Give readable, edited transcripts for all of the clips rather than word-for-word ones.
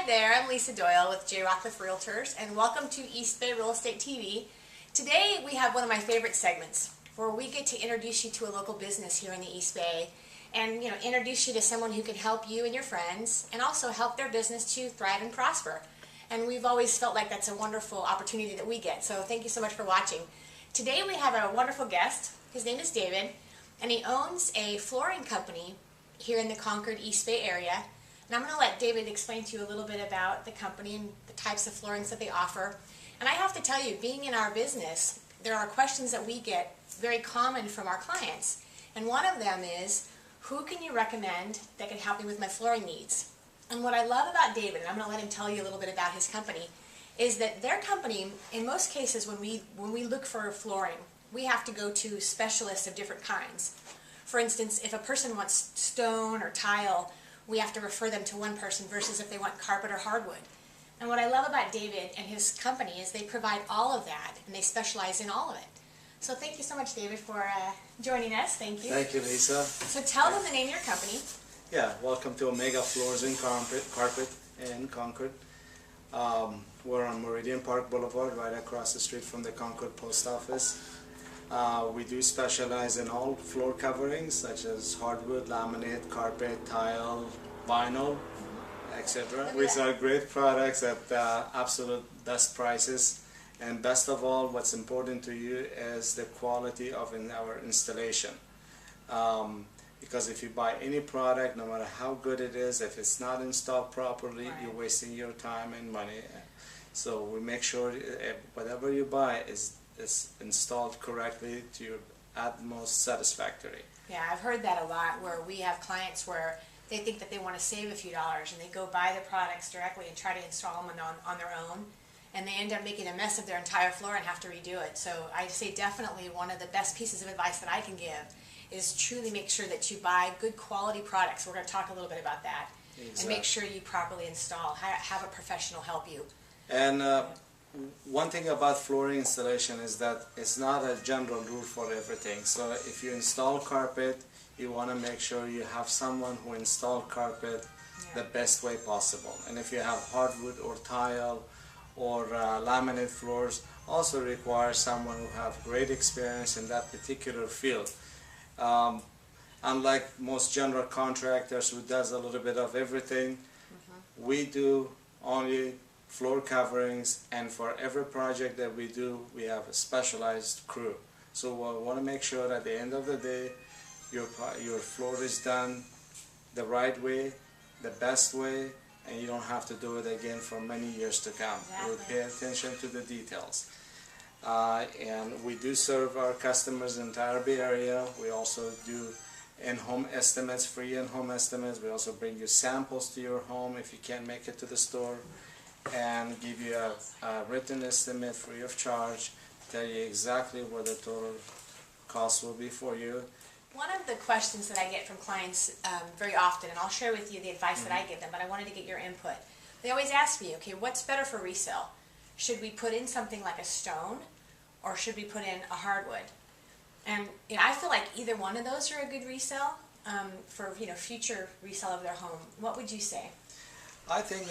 Hi there, I'm Lisa Doyle with J.Rockcliff Realtors, and welcome to East Bay Real Estate TV. Today we have one of my favorite segments where we get to introduce you to a local business here in the East Bay and introduce you to someone who can help you and your friends and also help their business to thrive and prosper. And we've always felt like that's a wonderful opportunity that we get, so thank you so much for watching. Today we have a wonderful guest. His name is David, and he owns a flooring company here in the Concord, East Bay area. And I'm going to let David explain to you a little bit about the company and the types of floorings that they offer. And I have to tell you, being in our business, there are questions that we get very common from our clients. And one of them is, who can you recommend that can help me with my flooring needs? And what I love about David, and I'm going to let him tell you a little bit about his company, is that their company, in most cases when we look for flooring, we have to go to specialists of different kinds. For instance, if a person wants stone or tile, we have to refer them to one person versus if they want carpet or hardwood. And what I love about David and his company is they provide all of that, and they specialize in all of it. So thank you so much, David, for joining us. Thank you. Thank you, Lisa. So tell them the name of your company. Yeah, welcome to Omega Floors and Carpet in Concord. We're on Meridian Park Boulevard, right across the street from the Concord Post Office. We do specialize in all floor coverings such as hardwood, laminate, carpet, tile, vinyl, etc. We sell great products at absolute best prices, and best of all, what's important to you is the quality of our installation. Because if you buy any product, no matter how good it is, if it's not installed properly, right, you're wasting your time and money. So we make sure whatever you buy is installed correctly to your utmost satisfactory. Yeah, I've heard that a lot, where we have clients where they think that they want to save a few dollars and they go buy the products directly and try to install them on their own, and they end up making a mess of their entire floor and have to redo it. So I say definitely one of the best pieces of advice that I can give is truly make sure that you buy good quality products. We're going to talk a little bit about that. Exactly. And make sure you properly install. Have a professional help you. And one thing about flooring installation is that it's not a general rule for everything. So if you install carpet, you want to make sure you have someone who installed carpet the best way possible. And if you have hardwood or tile or laminate floors, also requires someone who have great experience in that particular field. Unlike most general contractors who does a little bit of everything, we do only floor coverings, and for every project that we do, we have a specialized crew. So we want to make sure that at the end of the day, your floor is done the right way, the best way, and you don't have to do it again for many years to come. Exactly. We'll pay attention to the details. And we do serve our customers in the entire Bay Area. We also do in-home estimates, free in-home estimates. We also bring you samples to your home if you can't make it to the store, and give you a written estimate free of charge, tell you exactly what the total cost will be for you. One of the questions that I get from clients very often, and I'll share with you the advice that I give them, but I wanted to get your input. They always ask me, okay, what's better for resale? Should we put in something like a stone, or should we put in a hardwood? And I feel like either one of those are a good resale for future resale of their home. What would you say? I think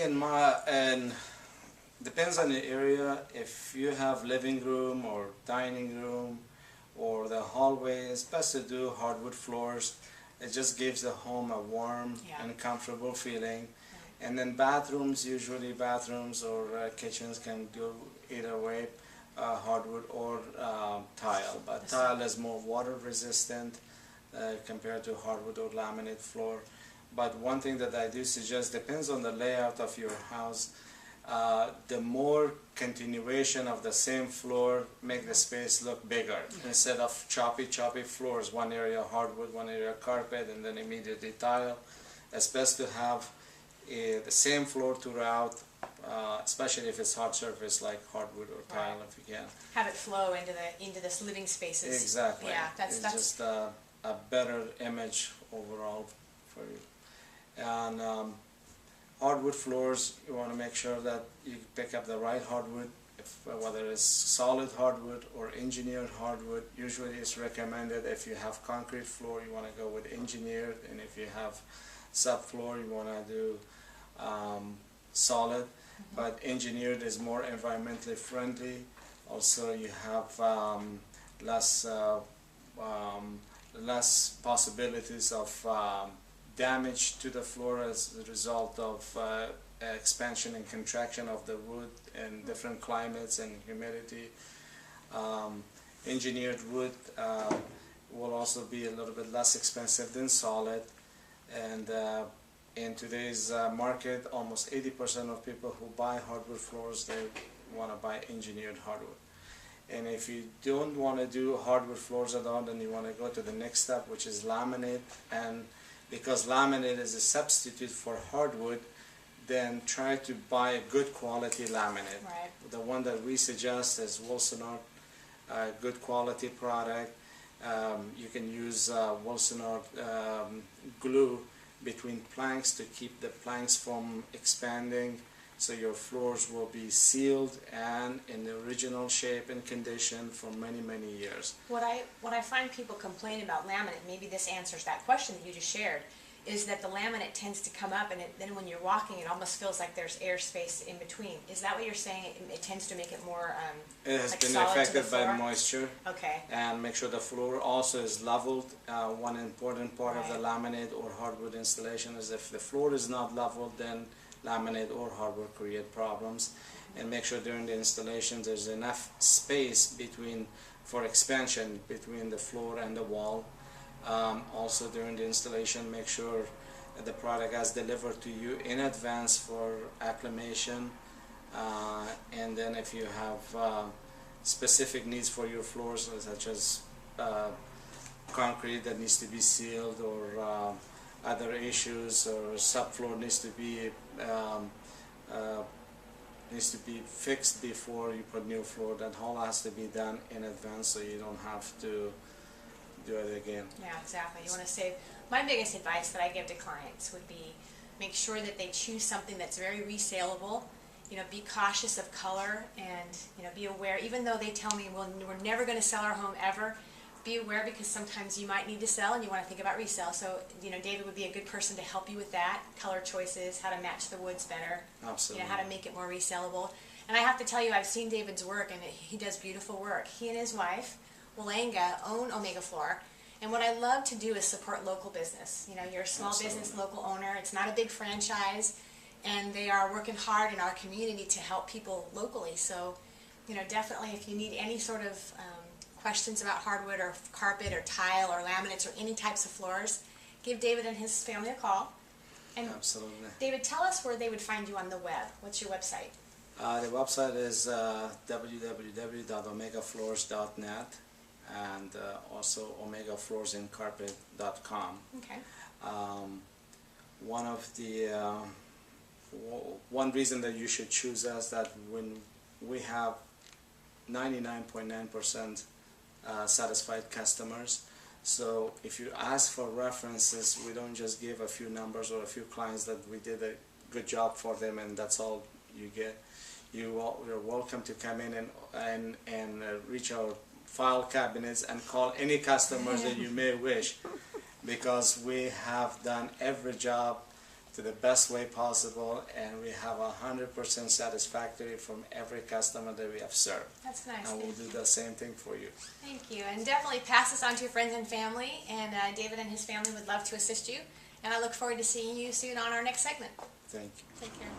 depends on the area. If you have living room or dining room or the hallway, it's best to do hardwood floors. It just gives the home a warm and comfortable feeling. Right. And then bathrooms, usually bathrooms or kitchens can do either way, hardwood or tile. But tile is more water resistant compared to hardwood or laminate floor. But one thing that I do suggest, depends on the layout of your house, the more continuation of the same floor make the space look bigger. Instead of choppy floors, one area hardwood, one area carpet, and then immediately tile. It's best to have the same floor throughout, especially if it's hard surface like hardwood or tile, if you can. Have it flow into this living spaces. Exactly. Yeah, that's just a better image overall for you. And hardwood floors, you want to make sure that you pick up the right hardwood, whether it's solid hardwood or engineered hardwood. Usually it's recommended if you have concrete floor, you want to go with engineered, and if you have subfloor, you want to do solid, but engineered is more environmentally friendly. Also, you have less less possibilities of damage to the floor as a result of expansion and contraction of the wood in different climates and humidity. Engineered wood will also be a little bit less expensive than solid, and in today's market, almost 80% of people who buy hardwood floors, they want to buy engineered hardwood. And if you don't want to do hardwood floors at all, then you want to go to the next step, which is laminate. And because laminate is a substitute for hardwood, then try to buy a good quality laminate. Right. The one that we suggest is Wilsonart, good quality product. You can use Wilsonart glue between planks to keep the planks from expanding, so your floors will be sealed and in the original shape and condition for many, many years. What I find people complain about laminate, maybe this answers that question that you just shared, is that the laminate tends to come up, and then when you're walking, it almost feels like there's airspace in between. Is that what you're saying? It tends to make it more it has like been solid affected to the floor? by moisture. Okay. And make sure the floor also is leveled. One important part of the laminate or hardwood installation is if the floor is not leveled, then laminate or hardwood create problems. And make sure during the installation there's enough space for expansion between the floor and the wall. Also during the installation, make sure that the product is delivered to you in advance for acclimation. And then if you have specific needs for your floors, such as concrete that needs to be sealed, or other issues, or subfloor needs to be fixed before you put new floor, that all has to be done in advance so you don't have to do it again. Yeah, exactly. You want to save. My biggest advice that I give to clients would be make sure that they choose something that's very resaleable. You know, be cautious of color, and you know, be aware. Even though they tell me, well, we're never going to sell our home ever, be aware, because sometimes you might need to sell and you want to think about resale. So, you know, David would be a good person to help you with that. Color choices, how to match the woods better. Absolutely. You know, how to make it more resellable. And I have to tell you, I've seen David's work, and he does beautiful work. He and his wife, Walanga, own Omega Floor. And what I love to do is support local business. You know, you're a small business, local owner. It's not a big franchise, and they are working hard in our community to help people locally. So, you know, definitely if you need any sort of questions about hardwood or carpet or tile or laminates or any types of floors, give David and his family a call. And absolutely. David, tell us where they would find you on the web. What's your website? The website is www.omegafloors.net, and also omegafloorsincarpet.com. Okay. One reason that you should choose us, that when we have 99.9% satisfied customers. So if you ask for references, we don't just give a few numbers or a few clients that we did a good job for them and that's all you get. You're welcome to come in and reach our file cabinets and call any customers that you may wish, because we have done every job to the best way possible, and we have 100% satisfactory from every customer that we have served. That's nice. And we'll do the same thing for you. Thank you. And definitely pass this on to your friends and family, and David and his family would love to assist you. And I look forward to seeing you soon on our next segment. Thank you. Take care.